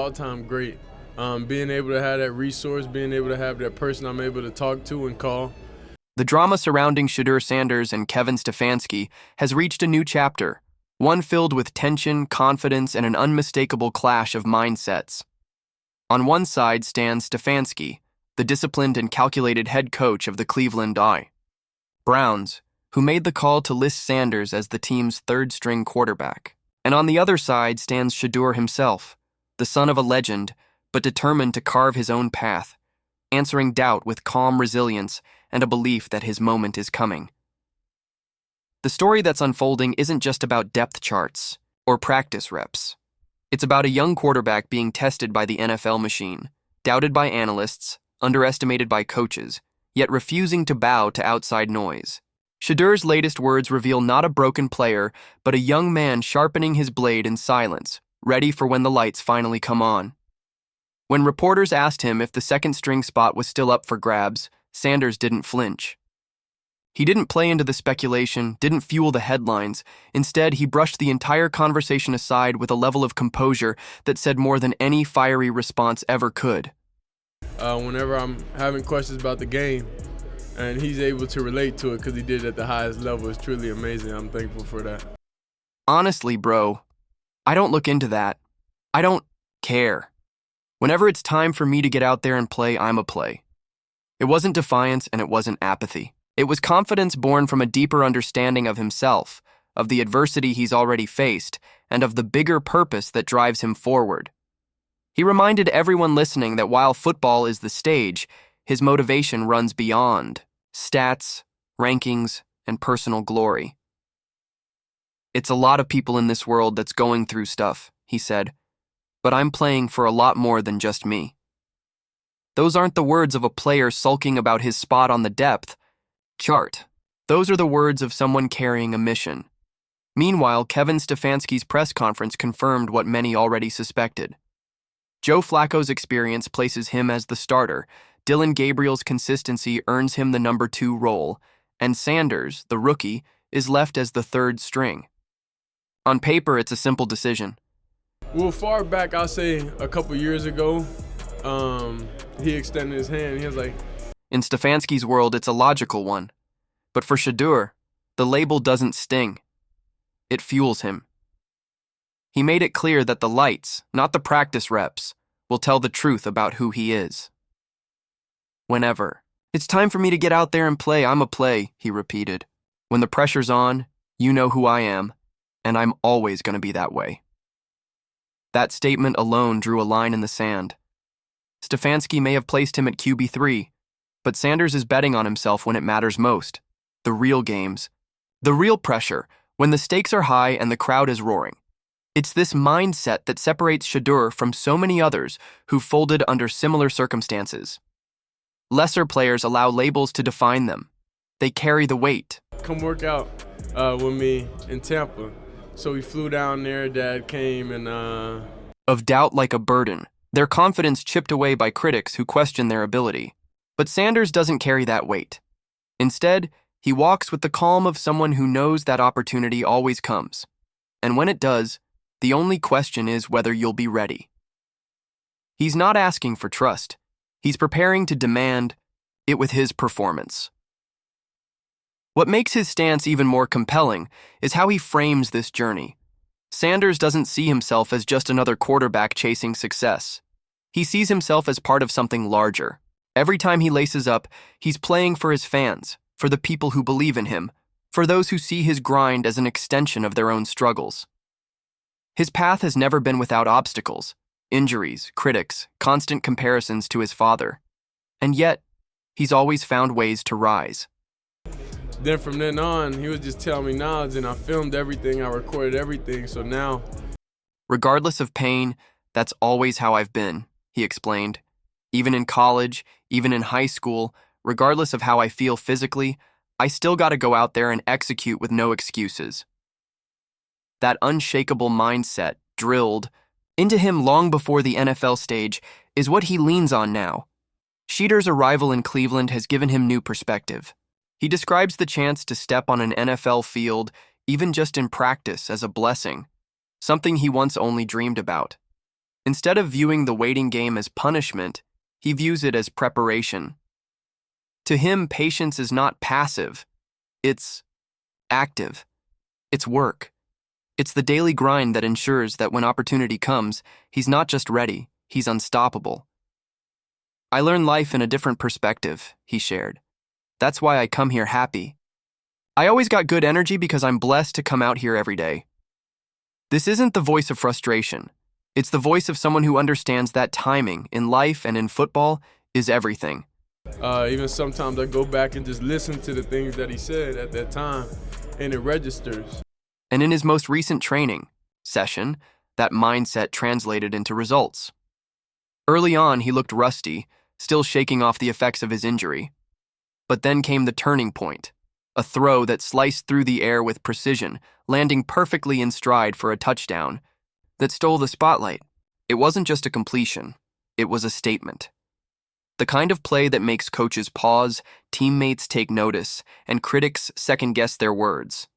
All-time great. Being able to have that resource, being able to have that person I'm able to talk to and call. The drama surrounding Shedeur Sanders and Kevin Stefanski has reached a new chapter, one filled with tension, confidence, and an unmistakable clash of mindsets. On one side stands Stefanski, the disciplined and calculated head coach of the Cleveland Browns, who made the call to list Sanders as the team's third-string quarterback. And on the other side stands Shedeur himself, the son of a legend, but determined to carve his own path, answering doubt with calm resilience and a belief that his moment is coming. The story that's unfolding isn't just about depth charts or practice reps. It's about a young quarterback being tested by the NFL machine, doubted by analysts, underestimated by coaches, yet refusing to bow to outside noise. Shedeur's latest words reveal not a broken player, but a young man sharpening his blade in silence, ready for when the lights finally come on. When reporters asked him if the second-string spot was still up for grabs, Sanders didn't flinch. He didn't play into the speculation, didn't fuel the headlines. Instead, he brushed the entire conversation aside with a level of composure that said more than any fiery response ever could. Whenever I'm having questions about the game, and he's able to relate to it because he did it at the highest level, it's truly amazing. I'm thankful for that. Honestly, bro, I don't look into that. I don't care. Whenever it's time for me to get out there and play, I'm a play. It wasn't defiance and it wasn't apathy. It was confidence born from a deeper understanding of himself, of the adversity he's already faced, and of the bigger purpose that drives him forward. He reminded everyone listening that while football is the stage, his motivation runs beyond stats, rankings, and personal glory. "It's a lot of people in this world that's going through stuff," he said, "but I'm playing for a lot more than just me." Those aren't the words of a player sulking about his spot on the depth chart. Those are the words of someone carrying a mission. Meanwhile, Kevin Stefanski's press conference confirmed what many already suspected. Joe Flacco's experience places him as the starter, Dylan Gabriel's consistency earns him the number 2 role, and Sanders, the rookie, is left as the third string. On paper, it's a simple decision. Well, far back, I'll say a couple years ago, he extended his hand. He was like, In Stefanski's world, it's a logical one. But for Shedeur, the label doesn't sting. It fuels him. He made it clear that the lights, not the practice reps, will tell the truth about who he is. Whenever it's time for me to get out there and play, I'm a play, he repeated. When the pressure's on, you know who I am, and I'm always going to be that way. That statement alone drew a line in the sand. Stefanski may have placed him at QB3, but Sanders is betting on himself when it matters most. The real games. The real pressure, when the stakes are high and the crowd is roaring. It's this mindset that separates Shedeur from so many others who folded under similar circumstances. Lesser players allow labels to define them. They carry the weight. "Come work out with me in Tampa." So we flew down there, Dad came, and Of doubt like a burden, their confidence chipped away by critics who question their ability. But Sanders doesn't carry that weight. Instead, he walks with the calm of someone who knows that opportunity always comes. And when it does, the only question is whether you'll be ready. He's not asking for trust. He's preparing to demand it with his performance. What makes his stance even more compelling is how he frames this journey. Sanders doesn't see himself as just another quarterback chasing success. He sees himself as part of something larger. Every time he laces up, he's playing for his fans, for the people who believe in him, for those who see his grind as an extension of their own struggles. His path has never been without obstacles, injuries, critics, constant comparisons to his father. And yet, he's always found ways to rise. Then from then on, he would just tell me knowledge, and I filmed everything, I recorded everything, so now... Regardless of pain, that's always how I've been, he explained. Even in college, even in high school, regardless of how I feel physically, I still gotta go out there and execute with no excuses. That unshakable mindset, drilled into him long before the NFL stage, is what he leans on now. Shedeur's arrival in Cleveland has given him new perspective. He describes the chance to step on an NFL field, even just in practice, as a blessing, something he once only dreamed about. Instead of viewing the waiting game as punishment, he views it as preparation. To him, patience is not passive. It's active. It's work. It's the daily grind that ensures that when opportunity comes, he's not just ready, he's unstoppable. I learn life in a different perspective, he shared. That's why I come here happy. I always got good energy because I'm blessed to come out here every day. This isn't the voice of frustration. It's the voice of someone who understands that timing in life and in football is everything. Even sometimes I go back and just listen to the things that he said at that time, and it registers. And in his most recent training session, that mindset translated into results. Early on, he looked rusty, still shaking off the effects of his injury. But then came the turning point, a throw that sliced through the air with precision, landing perfectly in stride for a touchdown that stole the spotlight. It wasn't just a completion, it was a statement. The kind of play that makes coaches pause, teammates take notice, and critics second-guess their words.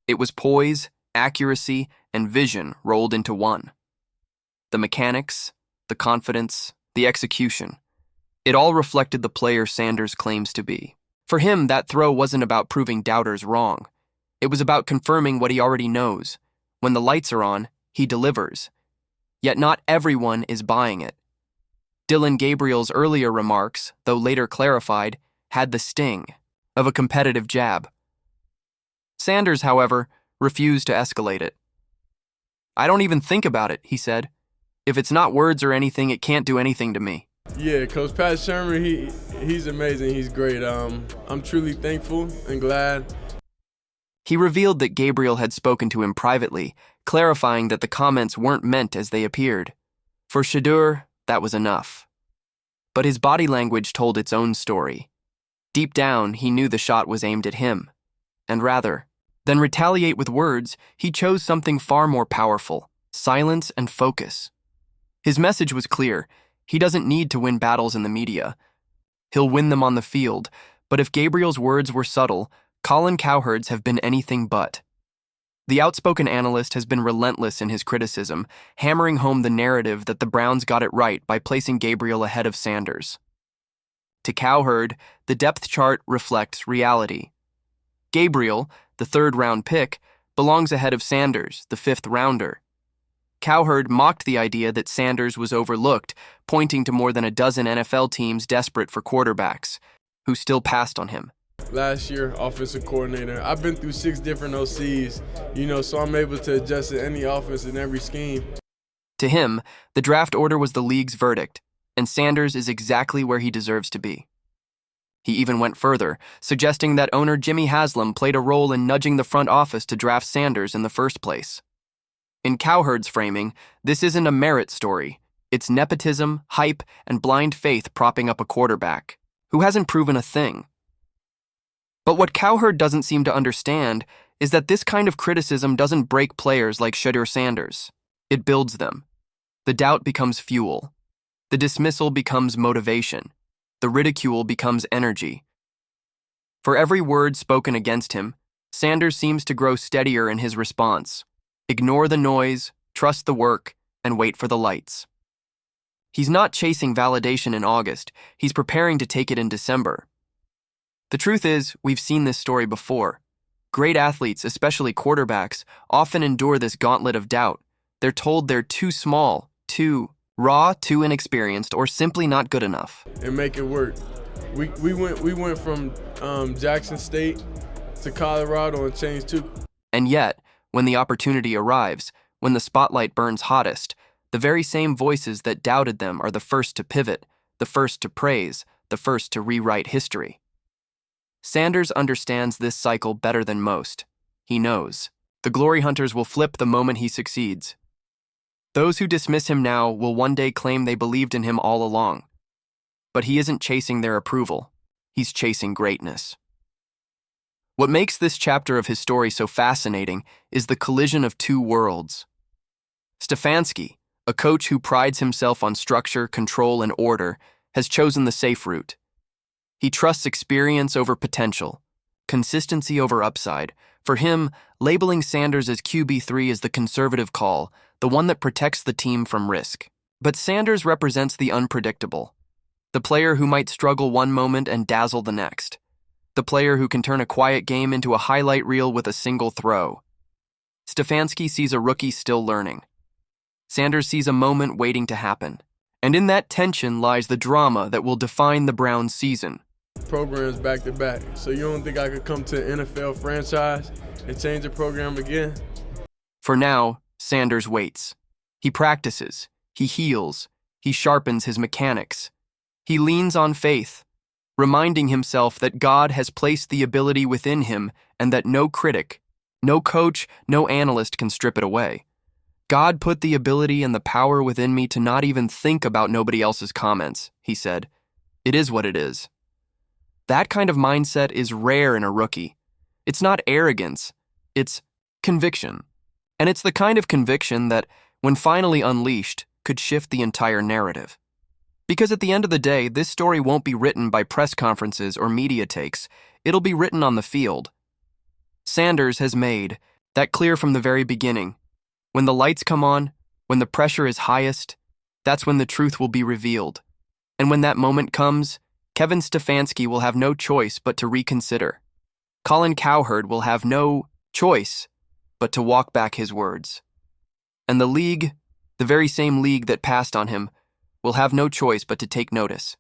It was poise, accuracy, and vision rolled into one. The mechanics, the confidence, the execution. It all reflected the player Sanders claims to be. For him, that throw wasn't about proving doubters wrong. It was about confirming what he already knows. When the lights are on, he delivers. Yet not everyone is buying it. Dillon Gabriel's earlier remarks, though later clarified, had the sting of a competitive jab. Sanders, however, refused to escalate it. I don't even think about it, he said. If it's not words or anything, it can't do anything to me. Yeah, Coach Pat Sherman, he's amazing. He's great. I'm truly thankful and glad. He revealed that Gabriel had spoken to him privately, clarifying that the comments weren't meant as they appeared. For Shedeur, that was enough. But his body language told its own story. Deep down, he knew the shot was aimed at him. And rather than retaliate with words, he chose something far more powerful: silence and focus. His message was clear. He doesn't need to win battles in the media. He'll win them on the field, but if Gabriel's words were subtle, Colin Cowherd's have been anything but. The outspoken analyst has been relentless in his criticism, hammering home the narrative that the Browns got it right by placing Gabriel ahead of Sanders. To Cowherd, the depth chart reflects reality. Gabriel, the third-round pick, belongs ahead of Sanders, the fifth-rounder. Cowherd mocked the idea that Sanders was overlooked, pointing to more than a dozen NFL teams desperate for quarterbacks, who still passed on him. Last year, offensive coordinator. I've been through 6 different OCs, so I'm able to adjust to any offense in every scheme. To him, the draft order was the league's verdict, and Sanders is exactly where he deserves to be. He even went further, suggesting that owner Jimmy Haslam played a role in nudging the front office to draft Sanders in the first place. In Cowherd's framing, this isn't a merit story. It's nepotism, hype, and blind faith propping up a quarterback who hasn't proven a thing. But what Cowherd doesn't seem to understand is that this kind of criticism doesn't break players like Shedeur Sanders. It builds them. The doubt becomes fuel. The dismissal becomes motivation. The ridicule becomes energy. For every word spoken against him, Sanders seems to grow steadier in his response. Ignore the noise, trust the work, and wait for the lights. He's not chasing validation in August, he's preparing to take it in December. The truth is, we've seen this story before. Great athletes, especially quarterbacks, often endure this gauntlet of doubt. They're told they're too small, too raw, too inexperienced, or simply not good enough. And make it work. We went from Jackson State to Colorado and changed too. And yet, when the opportunity arrives, when the spotlight burns hottest, the very same voices that doubted them are the first to pivot, the first to praise, the first to rewrite history. Sanders understands this cycle better than most. He knows. The glory hunters will flip the moment he succeeds. Those who dismiss him now will one day claim they believed in him all along. But he isn't chasing their approval. He's chasing greatness. What makes this chapter of his story so fascinating is the collision of two worlds. Stefanski, a coach who prides himself on structure, control, and order, has chosen the safe route. He trusts experience over potential, consistency over upside. For him, labeling Sanders as QB3 is the conservative call, the one that protects the team from risk. But Sanders represents the unpredictable, the player who might struggle one moment and dazzle the next, the player who can turn a quiet game into a highlight reel with a single throw. Stefanski sees a rookie still learning. Sanders sees a moment waiting to happen. And in that tension lies the drama that will define the Browns' season. Programs back to back. So you don't think I could come to an NFL franchise and change the program again? For now, Sanders waits. He practices. He heals. He sharpens his mechanics. He leans on faith, reminding himself that God has placed the ability within him and that no critic, no coach, no analyst can strip it away. God put the ability and the power within me to not even think about nobody else's comments, he said. It is what it is. That kind of mindset is rare in a rookie. It's not arrogance, it's conviction. And it's the kind of conviction that, when finally unleashed, could shift the entire narrative. Because at the end of the day, this story won't be written by press conferences or media takes. It'll be written on the field. Sanders has made that clear from the very beginning. When the lights come on, when the pressure is highest, that's when the truth will be revealed. And when that moment comes, Kevin Stefanski will have no choice but to reconsider. Colin Cowherd will have no choice but to walk back his words. And the league, the very same league that passed on him, will have no choice but to take notice.